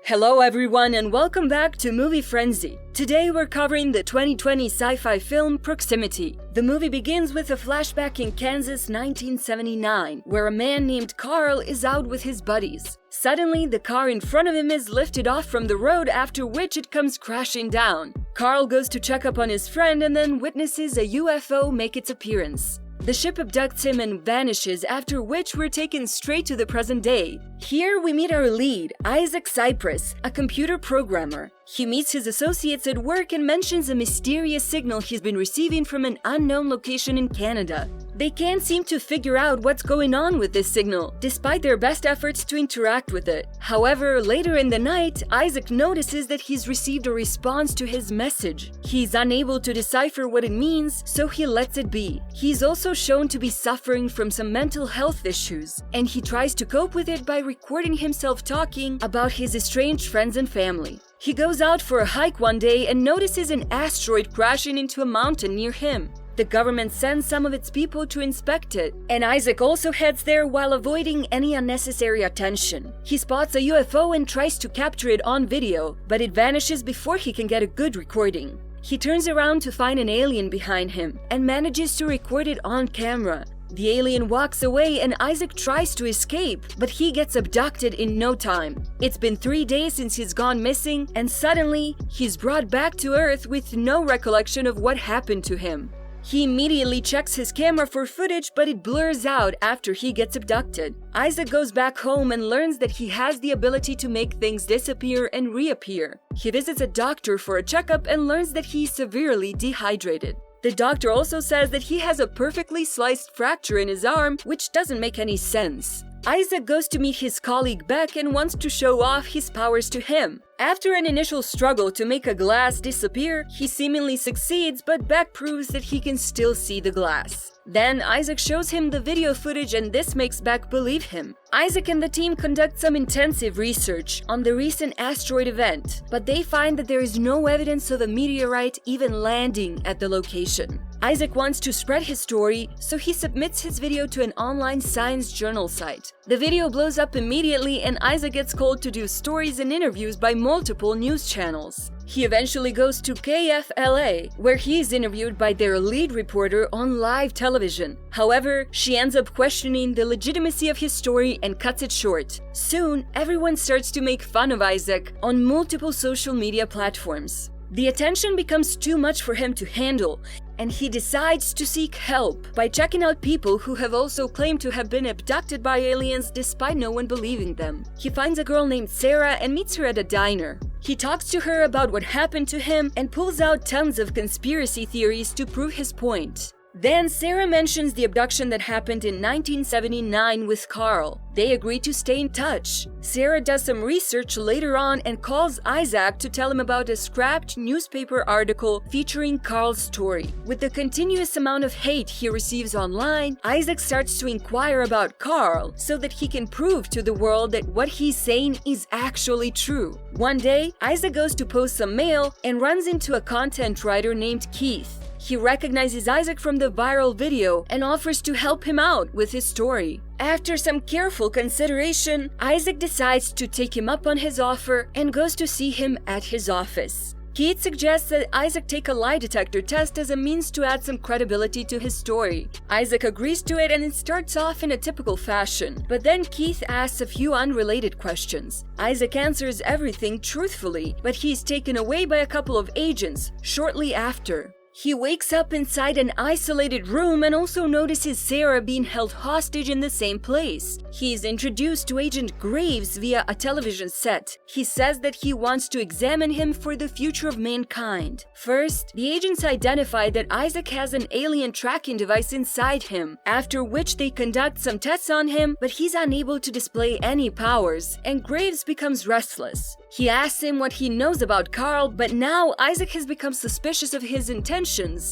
Hello everyone and welcome back to Movie Frenzy. Today we're covering the 2020 sci-fi film Proximity. The movie begins with a flashback in Kansas 1979, where a man named Carl is out with his buddies. Suddenly, the car in front of him is lifted off from the road, after which it comes crashing down. Carl goes to check up on his friend and then witnesses a UFO make its appearance. The ship abducts him and vanishes, after which we're taken straight to the present day. Here we meet our lead, Isaac Cypress, a computer programmer. He meets his associates at work and mentions a mysterious signal he's been receiving from an unknown location in Canada. They can't seem to figure out what's going on with this signal, despite their best efforts to interact with it. However, later in the night, Isaac notices that he's received a response to his message. He's unable to decipher what it means, so he lets it be. He's also shown to be suffering from some mental health issues, and he tries to cope with it by recording himself talking about his estranged friends and family. He goes out for a hike one day and notices an asteroid crashing into a mountain near him. The government sends some of its people to inspect it, and Isaac also heads there while avoiding any unnecessary attention. He spots a UFO and tries to capture it on video, but it vanishes before he can get a good recording. He turns around to find an alien behind him and manages to record it on camera. The alien walks away and Isaac tries to escape, but he gets abducted in no time. It's been 3 days since he's gone missing, and suddenly, he's brought back to Earth with no recollection of what happened to him. He immediately checks his camera for footage, but it blurs out after he gets abducted. Isaac goes back home and learns that he has the ability to make things disappear and reappear. He visits a doctor for a checkup and learns that he's severely dehydrated. The doctor also says that he has a perfectly sliced fracture in his arm, which doesn't make any sense. Isaac goes to meet his colleague Beck and wants to show off his powers to him. After an initial struggle to make a glass disappear, he seemingly succeeds, but Beck proves that he can still see the glass. Then Isaac shows him the video footage and this makes Beck believe him. Isaac and the team conduct some intensive research on the recent asteroid event, but they find that there is no evidence of a meteorite even landing at the location. Isaac wants to spread his story, so he submits his video to an online science journal site. The video blows up immediately and Isaac gets called to do stories and interviews by multiple news channels. He eventually goes to KFLA, where he is interviewed by their lead reporter on live television. However, she ends up questioning the legitimacy of his story and cuts it short. Soon, everyone starts to make fun of Isaac on multiple social media platforms. The attention becomes too much for him to handle, and he decides to seek help by checking out people who have also claimed to have been abducted by aliens despite no one believing them. He finds a girl named Sarah and meets her at a diner. He talks to her about what happened to him and pulls out tons of conspiracy theories to prove his point. Then Sarah mentions the abduction that happened in 1979 with Carl. They agree to stay in touch. Sarah does some research later on and calls Isaac to tell him about a scrapped newspaper article featuring Carl's story. With the continuous amount of hate he receives online, Isaac starts to inquire about Carl so that he can prove to the world that what he's saying is actually true. One day, Isaac goes to post some mail and runs into a content writer named Keith. He recognizes Isaac from the viral video and offers to help him out with his story. After some careful consideration, Isaac decides to take him up on his offer and goes to see him at his office. Keith suggests that Isaac take a lie detector test as a means to add some credibility to his story. Isaac agrees to it and it starts off in a typical fashion, but then Keith asks a few unrelated questions. Isaac answers everything truthfully, but he's taken away by a couple of agents shortly after. He wakes up inside an isolated room and also notices Sarah being held hostage in the same place. He is introduced to Agent Graves via a television set. He says that he wants to examine him for the future of mankind. First, the agents identify that Isaac has an alien tracking device inside him, after which they conduct some tests on him, but he's unable to display any powers, and Graves becomes restless. He asks him what he knows about Carl, but now Isaac has become suspicious of his intentions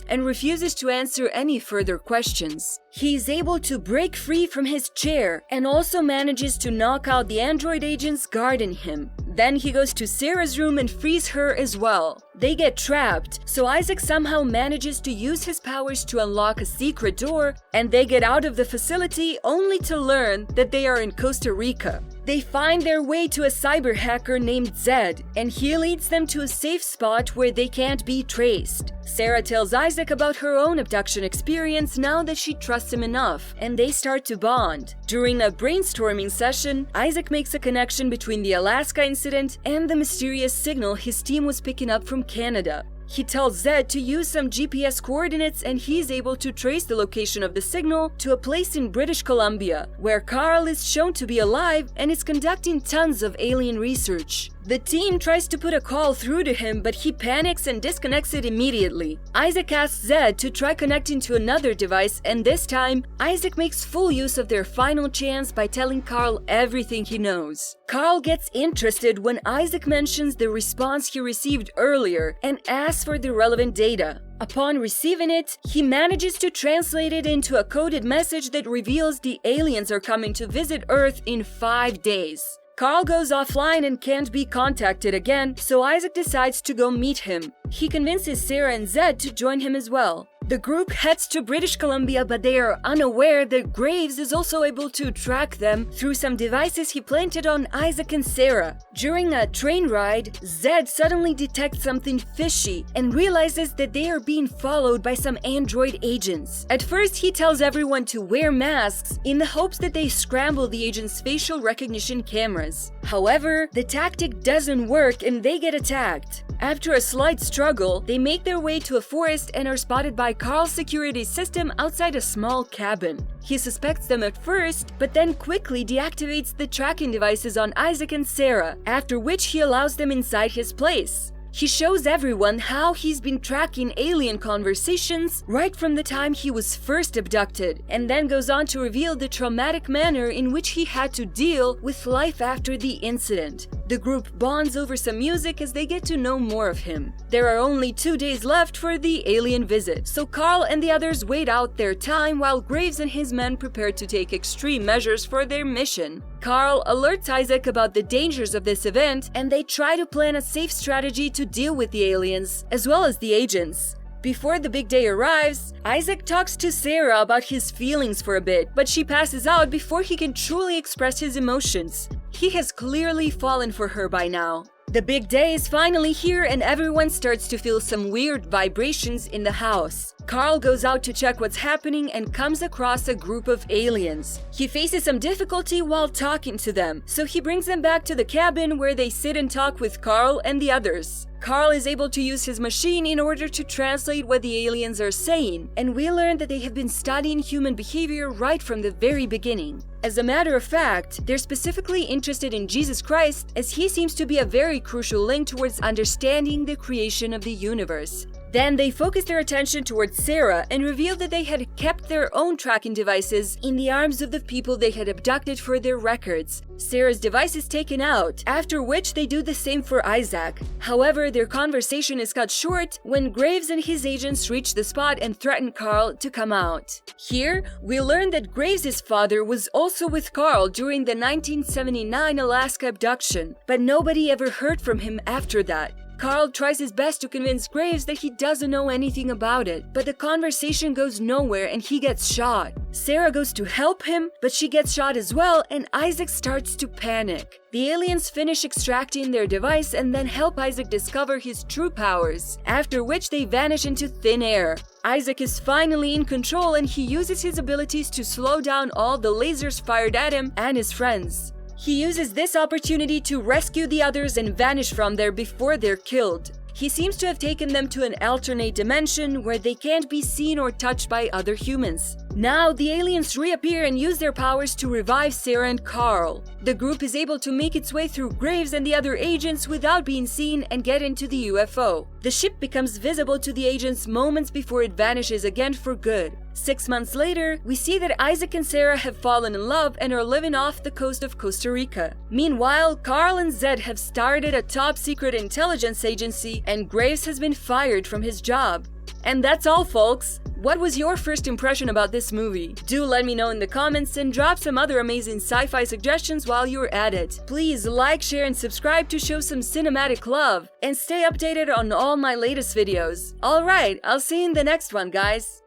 and refuses to answer any further questions. He is able to break free from his chair and also manages to knock out the android agents guarding him. Then he goes to Sarah's room and frees her as well. They get trapped, so Isaac somehow manages to use his powers to unlock a secret door, and they get out of the facility only to learn that they are in Costa Rica. They find their way to a cyber hacker named Zed, and he leads them to a safe spot where they can't be traced. Sarah tells Isaac about her own abduction experience now that she trusts him enough, and they start to bond. During a brainstorming session, Isaac makes a connection between the Alaska incident and the mysterious signal his team was picking up from Canada. He tells Zed to use some GPS coordinates, and he's able to trace the location of the signal to a place in British Columbia, where Carl is shown to be alive and is conducting tons of alien research. The team tries to put a call through to him, but he panics and disconnects it immediately. Isaac asks Zed to try connecting to another device, and this time, Isaac makes full use of their final chance by telling Carl everything he knows. Carl gets interested when Isaac mentions the response he received earlier and asks for the relevant data. Upon receiving it, he manages to translate it into a coded message that reveals the aliens are coming to visit Earth in 5 days. Carl goes offline and can't be contacted again, so Isaac decides to go meet him. He convinces Sarah and Zed to join him as well. The group heads to British Columbia, but they are unaware that Graves is also able to track them through some devices he planted on Isaac and Sarah. During a train ride, Zed suddenly detects something fishy and realizes that they are being followed by some android agents. At first, he tells everyone to wear masks in the hopes that they scramble the agents' facial recognition cameras. However, the tactic doesn't work and they get attacked. After a slight struggle, they make their way to a forest and are spotted by Carl's security system outside a small cabin. He suspects them at first, but then quickly deactivates the tracking devices on Isaac and Sarah, after which he allows them inside his place. He shows everyone how he's been tracking alien conversations right from the time he was first abducted, and then goes on to reveal the traumatic manner in which he had to deal with life after the incident. The group bonds over some music as they get to know more of him. There are only 2 days left for the alien visit, so Carl and the others wait out their time while Graves and his men prepare to take extreme measures for their mission. Carl alerts Isaac about the dangers of this event, and they try to plan a safe strategy to deal with the aliens, as well as the agents. Before the big day arrives, Isaac talks to Sarah about his feelings for a bit, but she passes out before he can truly express his emotions. He has clearly fallen for her by now. The big day is finally here and everyone starts to feel some weird vibrations in the house. Carl goes out to check what's happening and comes across a group of aliens. He faces some difficulty while talking to them, so he brings them back to the cabin where they sit and talk with Carl and the others. Carl is able to use his machine in order to translate what the aliens are saying, and we learn that they have been studying human behavior right from the very beginning. As a matter of fact, they're specifically interested in Jesus Christ, as he seems to be a very crucial link towards understanding the creation of the universe. Then they focus their attention towards Sarah and reveal that they had kept their own tracking devices in the arms of the people they had abducted for their records. Sarah's device is taken out, after which they do the same for Isaac. However, their conversation is cut short when Graves and his agents reach the spot and threaten Carl to come out. Here, we learn that Graves' father was also with Carl during the 1979 Alaska abduction, but nobody ever heard from him after that. Carl tries his best to convince Graves that he doesn't know anything about it, but the conversation goes nowhere and he gets shot. Sarah goes to help him, but she gets shot as well and Isaac starts to panic. The aliens finish extracting their device and then help Isaac discover his true powers, after which they vanish into thin air. Isaac is finally in control and he uses his abilities to slow down all the lasers fired at him and his friends. He uses this opportunity to rescue the others and vanish from there before they're killed. He seems to have taken them to an alternate dimension where they can't be seen or touched by other humans. Now, the aliens reappear and use their powers to revive Sarah and Carl. The group is able to make its way through Graves and the other agents without being seen and get into the UFO. The ship becomes visible to the agents moments before it vanishes again for good. 6 months later, we see that Isaac and Sarah have fallen in love and are living off the coast of Costa Rica. Meanwhile, Carl and Zed have started a top-secret intelligence agency and Graves has been fired from his job. And that's all, folks! What was your first impression about this movie? Do let me know in the comments and drop some other amazing sci-fi suggestions while you're at it. Please like, share, and subscribe to show some cinematic love, and stay updated on all my latest videos. Alright, I'll see you in the next one, guys!